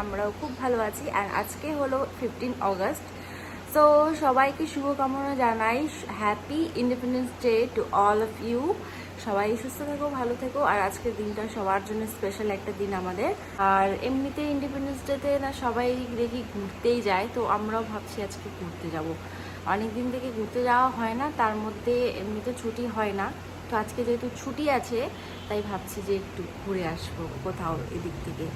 আমরাও খুব ভালো আছি। আর আজকে হলো 15 অগস্ট। সো সবাইকে শুভকামনা জানাই, happy Independence Day to all of you. সবাই সুস্থ থেকো, ভালো থেকো। আর আজকের দিনটা সবার জন্য স্পেশাল একটা দিন আমাদের। আর এমনিতে ইন্ডিপেন্ডেন্স ডেতে না সবাই দেখি ঘুরতেই যায়, তো আমরাও ভাবছি আজকে ঘুরতে যাব। অনেক দিন থেকে ঘুরতে যাওয়া হয় না, তার মধ্যে এমনিতে ছুটি হয় না। তো আজকে যেহেতু ছুটি আছে, তাই ভাবছি যে একটু ঘুরে আসবো কোথাও এদিক থেকে।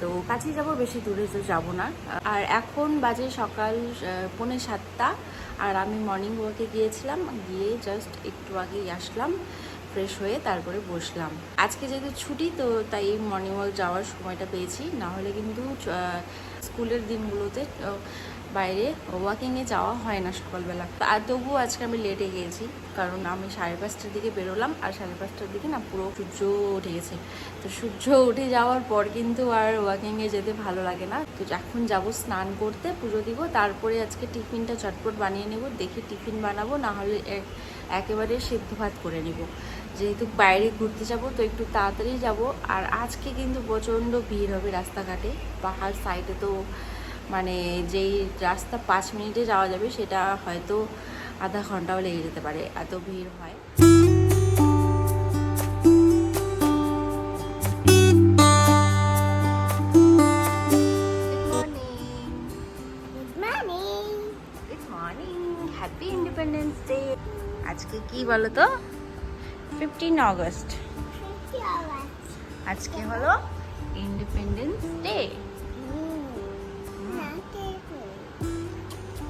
তো কাছেই যাবো, বেশি দূরে তো যাবো না। আর এখন বাজে সকাল 6:45, আর আমি মর্নিং ওয়াকে গিয়েছিলাম, গিয়ে জাস্ট একটু আগেই আসলাম, ফ্রেশ হয়ে তারপরে বসলাম। আজকে যেহেতু ছুটি, তো তাই মর্নিং ওয়াক যাওয়ার সময়টা পেয়েছি, না হলে কিন্তু স্কুলের দিনগুলোতে বাইরে ওয়াকিংয়ে যাওয়া হয় না সকালবেলা। আর তবুও আজকে আমি লেটে গিয়েছি, কারণ আমি 5:30টার দিকে বেরোলাম, আর 5:30টার দিকে না পুরো সূর্য উঠে গেছে। তো সূর্য উঠে যাওয়ার পর কিন্তু আর ওয়াকিংয়ে যেতে ভালো লাগে না। তো এখন যাব স্নান করতে, পুজো দিব, তারপরে আজকে টিফিনটা চটপট বানিয়ে নেব। দেখি টিফিন বানাবো, না হলে একেবারে সেদ্ধ ভাত করে নিব। যেহেতু বাইরে ঘুরতে যাব, তো একটু তাড়াতাড়ি যাব। আর আজকে কিন্তু প্রচণ্ড ভিড় হবে রাস্তাঘাটে। পাহাড় সাইডে তো মানে যেই রাস্তা 5 মিনিটে যাওয়া যাবে, সেটা হয়তো আধা ঘন্টাও লেগে যেতে পারে, এত ভিড় হয়। Good morning, happy Independence day. আজকে কি বলো তো, 15 অগস্ট। আজকে হলো ইন্ডিপেন্ডেন্স ডে।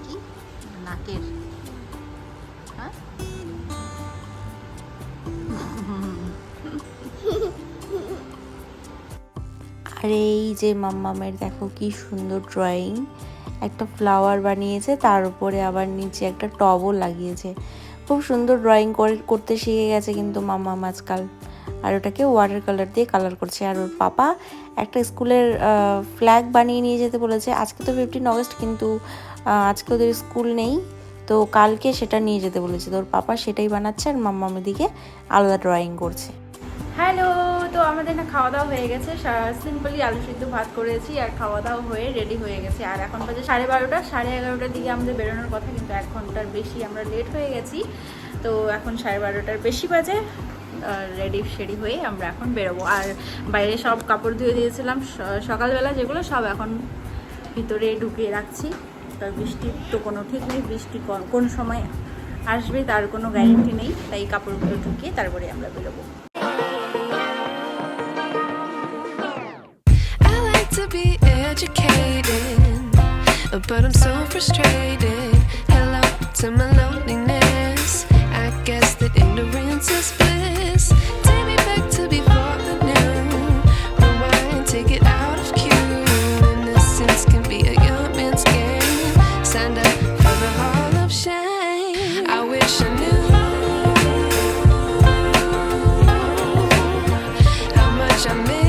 কি নাকের, হ্যাঁ? আর এই যে মাম্মামের দেখো কি সুন্দর ড্রয়িং, একটা ফ্লাওয়ার বানিয়েছে, তার উপরে আবার নিচে একটা টবও লাগিয়েছে। খুব সুন্দর ড্রয়িং করতে শিখে গেছে কিন্তু মাম্মাম আজকাল। আর ওটাকে ওয়াটার কালার দিয়ে কালার করছে। আর ওর পাপা একটা স্কুলের ফ্ল্যাগ বানিয়ে নিয়ে যেতে বলেছে। আজকে তো 15 অগস্ট, কিন্তু আজকে ওদের স্কুল নেই, তো কালকে সেটা নিয়ে যেতে বলেছে। তো ওর পাপা সেটাই বানাচ্ছে, আর মাম্মামের দিকে আলাদা ড্রয়িং করছে। হ্যালো, তো আমাদের না খাওয়া দাওয়া হয়ে গেছে। সিম্পলি আলু সিদ্ধ ভাত করেছি, আর খাওয়া দাওয়া হয়ে রেডি হয়ে গেছে। আর এখন বাজে 12:30, 11:30টার দিকে আমাদের বেরোনোর কথা, কিন্তু 1 ঘন্টার বেশি আমরা লেট হয়ে গেছি। তো এখন 12:30টার বেশি বাজে, রেডি হয়ে আমরা এখন বেরোবো। আর বাইরে সব কাপড় ধুয়ে দিয়েছিলাম সকালবেলা, যেগুলো সব এখন ভিতরে ঢুকিয়ে রাখছি। তার বৃষ্টির তো কোনো ঠিক নেই, বৃষ্টি কোন সময় আসবে তার কোনো গ্যারেন্টি নেই, তাই কাপড়গুলো ঢুকিয়ে তারপরে আমরা বেরোবো। But I'm so frustrated. Hello to my loneliness. I guess that ignorance is bliss. Take me back to before I knew. Rewind, take it out of cue. Innocence can be a young man's game. Signed up for the hall of shame. I wish I knew how much I miss.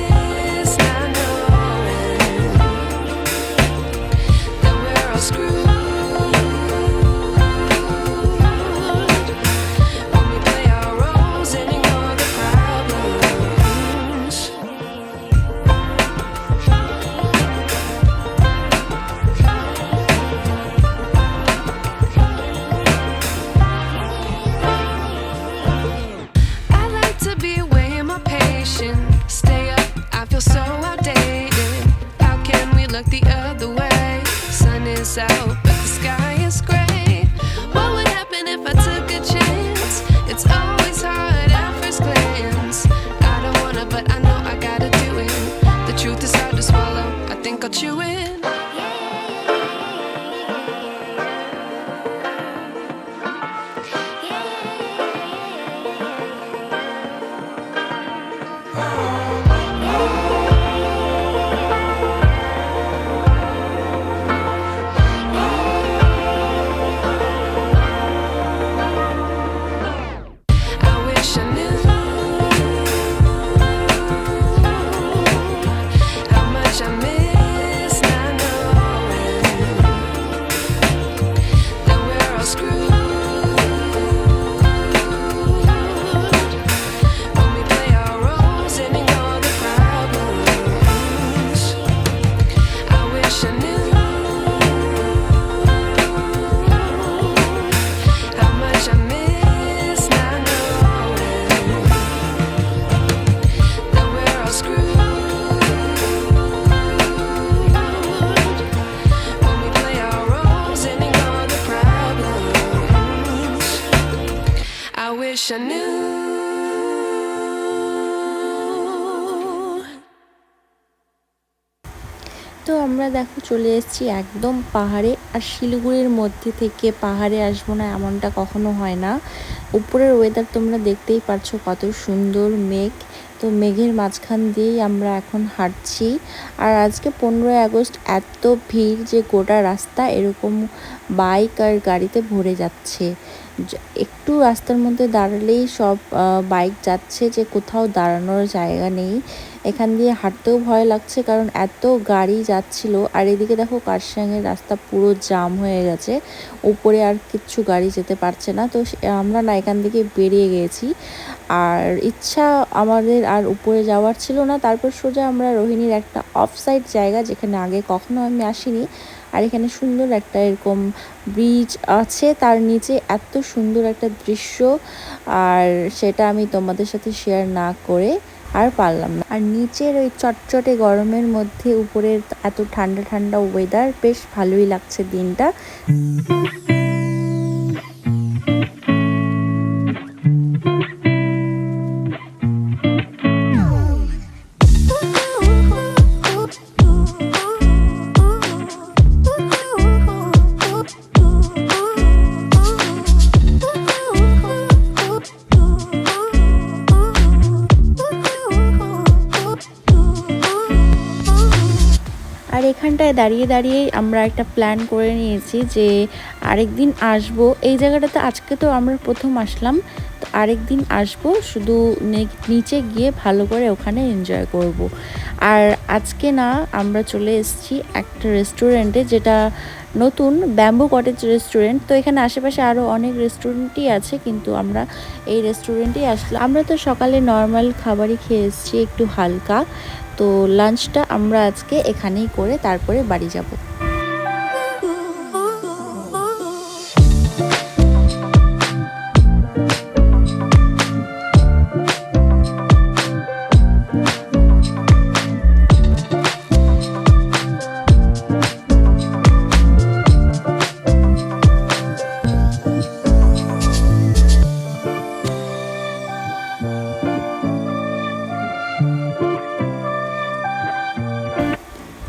Out, but the sky is gray. What would happen if I took a chance? It's always hard at first glance. I don't wanna, but I know I gotta do it. The truth is hard to swallow, I think I'll chew it. I knew. তো আমরা দেখো চলে এসেছি একদম পাহাড়ে। আর শিলিগুড়ির মধ্যে থেকে পাহাড়ে আসবো না এমনটা কখনো হয় না। উপরের ওয়েদার তোমরা দেখতেই পারছো কত সুন্দর মেঘ। তো মেঘের মাঝখান দিয়েই আমরা এখন হাঁটছি। আর আজকে 15ই আগস্ট এত ভিড় যে গোটা রাস্তা এরকম বাইক আর গাড়িতে ভরে যাচ্ছে। একটু রাস্তার মধ্যে দাঁড়ালেই সব বাইক যাচ্ছে, যে কোথাও দাঁড়ানোর জায়গা নেই। এখান দিয়ে হাঁটতেও ভয় লাগছে কারণ এত গাড়ি যাচ্ছিল। আর এদিকে দেখো কারসাংয়ের রাস্তা পুরো জাম হয়ে গেছে, উপরে আর কিচ্ছু গাড়ি যেতে পারছে না। তো আমরা না এখান থেকে বেরিয়ে গিয়েছি। আর ইচ্ছা আমাদের আর উপরে যাওয়ার ছিল না। তারপর সোজা আমরা রোহিণীর একটা অফ সাইড জায়গা, যেখানে আগে কখনো আমি আসিনি। আর এখানে সুন্দর একটা এরকম ব্রিজ আছে, তার নিচে এত সুন্দর একটা দৃশ্য, আর সেটা আমি তোমাদের সাথে শেয়ার না করে আর পারলাম না। আর নিচের ওই চটচটে গরমের মধ্যে উপরের এত ঠান্ডা ঠান্ডা ওয়েদার, বেশ ভালোই লাগছে দিনটা। আর এখানটায় দাঁড়িয়ে দাঁড়িয়েই আমরা একটা প্ল্যান করে নিয়েছি যে আরেকদিন আসবো এই জায়গাটাতে। আজকে তো আমরা প্রথম আসলাম, তো আরেকদিন আসবো, শুধু নিচে গিয়ে ভালো করে ওখানে এনজয় করব। আর আজকে না আমরা চলে এসেছি একটা রেস্টুরেন্টে, যেটা নতুন ব্যাম্বু কটেজ রেস্টুরেন্ট। তো এখানে আশেপাশে আরও অনেক রেস্টুরেন্টই আছে, কিন্তু আমরা এই রেস্টুরেন্টেই আসলাম। আমরা তো সকালে নর্মাল খাবারই খেয়ে এসেছি, একটু হালকা। তো লাঞ্চটা আমরা আজকে এখানেই করে তারপরে বাড়ি যাব।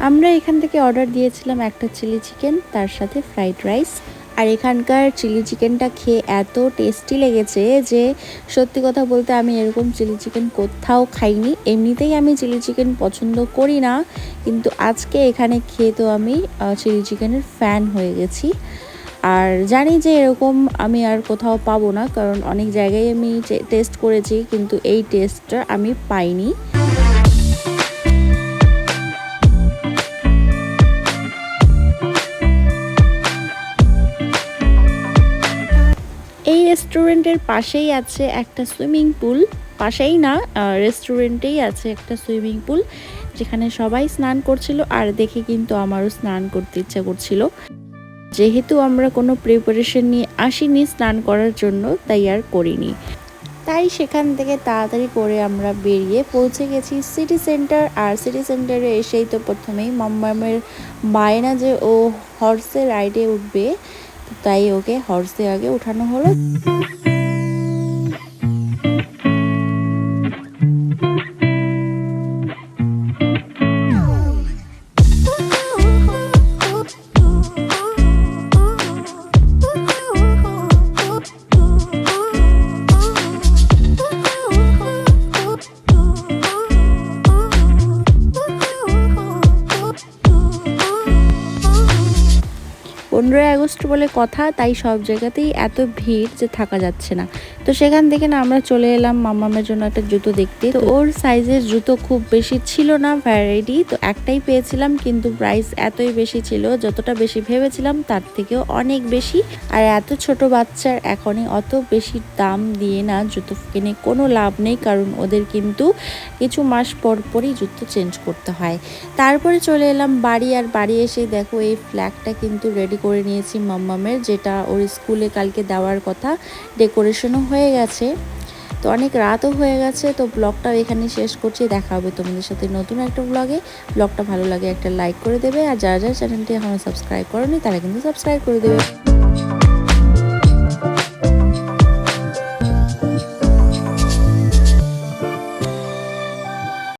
আমরা এখান থেকে অর্ডার দিয়েছিলাম একটা চিলি চিকেন, তার সাথে ফ্রাইড রাইস। আর এখানকার চিলি চিকেনটা খেয়ে এত টেস্টি লেগেছে যে সত্যি কথা বলতে আমি এরকম চিলি চিকেন কোথাও খাইনি। এমনিতেই আমি চিলি চিকেন পছন্দ করি না, কিন্তু আজকে এখানে খেয়ে তো আমি চিলি চিকেনের ফ্যান হয়ে গেছি। আর জানি যে এরকম আমি আর কোথাও পাবো না, কারণ অনেক জায়গায় আমি টেস্ট করেছি, কিন্তু এই টেস্টটা আমি পাইনি। এই রেস্টুরেন্টের পাশেই আছে একটা সুইমিং পুল। পাশেই না, রেস্টুরেন্টেই আছে একটা সুইমিং পুল, যেখানে সবাই স্নান করছিল। আর দেখে কিন্তু আমারও স্নান করতে ইচ্ছা করছিল। যেহেতু আমরা কোনো প্রিপারেশন নিয়ে আসিনি স্নান করার জন্য, তাই আর করিনি। তাই সেখান থেকে তাড়াতাড়ি করে আমরা বেরিয়ে পৌঁছে গেছি সিটি সেন্টার। আর সিটি সেন্টারে এসেই তো প্রথমেই মাম্মামের বায়না যে ও হর্সে রাইডে উঠবে, তাই ওকে হর্সে আগে উঠানো হলো। পনেরোই আগস্ট বলে কথা, তাই সব জায়গাতেই এত ভিড় যে থাকা যাচ্ছে না। তো সেখান থেকে না আমরা চলে এলাম মাম্মামের জন্য একটা জুতো দেখতে। তো ওর সাইজের জুতো খুব বেশি ছিল না, ভ্যারাইটি তো একটাই পেয়েছিলাম, কিন্তু প্রাইস এতই বেশি ছিল, যতটা বেশি ভেবেছিলাম তার থেকেও অনেক বেশি। আর এত ছোট বাচ্চার এখনই অত বেশি দাম দিয়ে না জুতো কিনে কোনো লাভ নেই, কারণ ওদের কিন্তু কিছু মাস পর পরই জুতো চেঞ্জ করতে হয়। তারপরে চলে এলাম বাড়ি। আর বাড়ি এসে দেখো এই ফ্ল্যাগটা কিন্তু রেডি করে নিয়েছি মাম্মামের, যেটা ওর স্কুলে কালকে দেওয়ার কথা। ডেকোরেশনও হয়ে গেছে। তো অনেক রাতও হয়ে গেছে। তো ব্লগটাও এখানে শেষ করছি। দেখা হবে তোমাদের সাথে নতুন একটা ব্লগে। ব্লগটা ভালো লাগে একটা লাইক করে দেবে, আর যারা যারা চ্যানেলটি এখনো সাবস্ক্রাইব করোনি তারা কিন্তু সাবস্ক্রাইব করে দেবে।